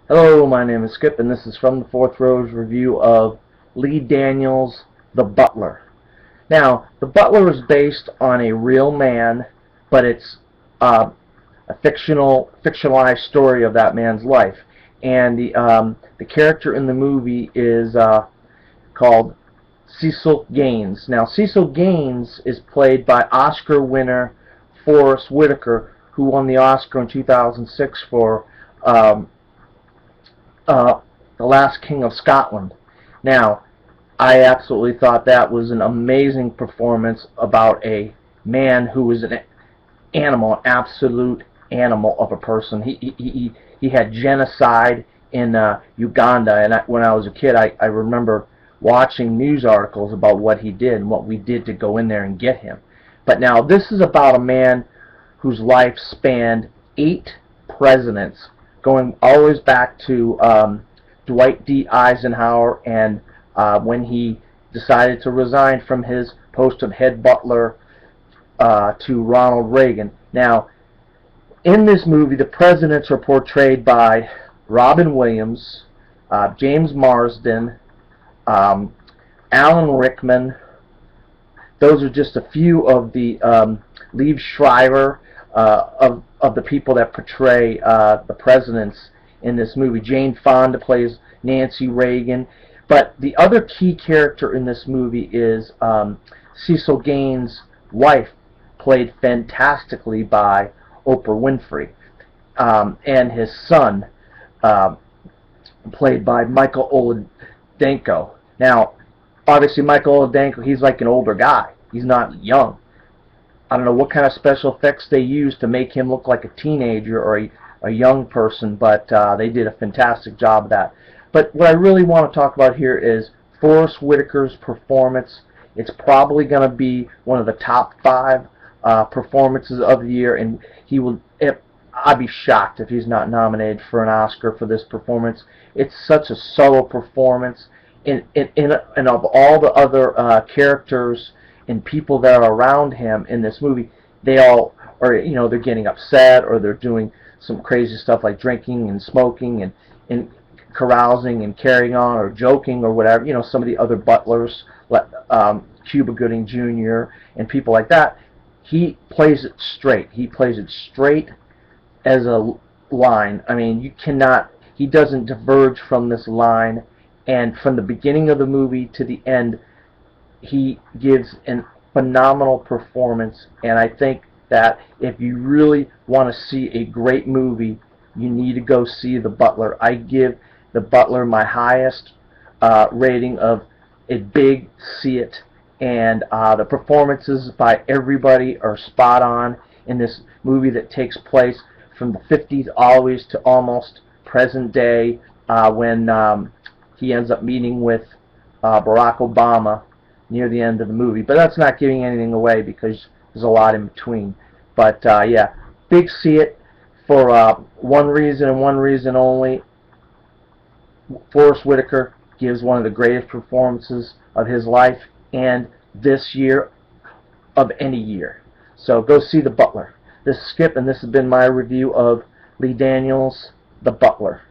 Hello, my name is Skip, and this is From the Fourth Row's review of Lee Daniels' The Butler. Now, The Butler is based on a real man, but it's a fictionalized story of that man's life. And the character in the movie is called Cecil Gaines. Now, Cecil Gaines is played by Oscar winner Forest Whitaker, who won the Oscar in 2006 for um, The Last King of Scotland. Now, I absolutely thought that was an amazing performance about a man who was an animal, an absolute animal of a person. He had genocide in Uganda, and when I was a kid, I remember watching news articles about what he did and what we did to go in there and get him. But now this is about a man whose life spanned 8 presidents, going always back to Dwight D. Eisenhower, and when he decided to resign from his post of head butler to Ronald Reagan. Now, in this movie, the presidents are portrayed by Robin Williams, James Marsden, Alan Rickman. Those are just a few of the Liev Schreiber of the people that portray the presidents in this movie. Jane Fonda plays Nancy Reagan. But the other key character in this movie is Cecil Gaines' wife, played fantastically by Oprah Winfrey, and his son, played by Michael Oladenko. Now, obviously, Michael Oladenko, he's like an older guy. He's not young. I don't know what kind of special effects they used to make him look like a teenager or a young person, but they did a fantastic job of that. But what I really want to talk about here is Forest Whitaker's performance. It's probably going to be one of the top 5 performances of the year, and he will. I'd be shocked if he's not nominated for an Oscar for this performance. It's such a subtle performance, and of all the other characters and people that are around him in this movie, they all are, they're getting upset, or they're doing some crazy stuff like drinking and smoking and carousing and carrying on, or joking or whatever. Some of the other butlers, Cuba Gooding Jr. and people like that. He plays it straight. He plays it straight as a line. I mean, he doesn't diverge from this line, and from the beginning of the movie to the end, he gives a phenomenal performance. And I think that if you really want to see a great movie, you need to go see The Butler. I give The Butler my highest rating of a big see it, and the performances by everybody are spot on in this movie that takes place from the 50s always to almost present day, when he ends up meeting with Barack Obama near the end of the movie. But that's not giving anything away because there's a lot in between. But yeah, big see it for one reason and one reason only. Forest Whitaker gives one of the greatest performances of his life and this year of any year. So go see The Butler. This is Skip, and this has been my review of Lee Daniels' The Butler.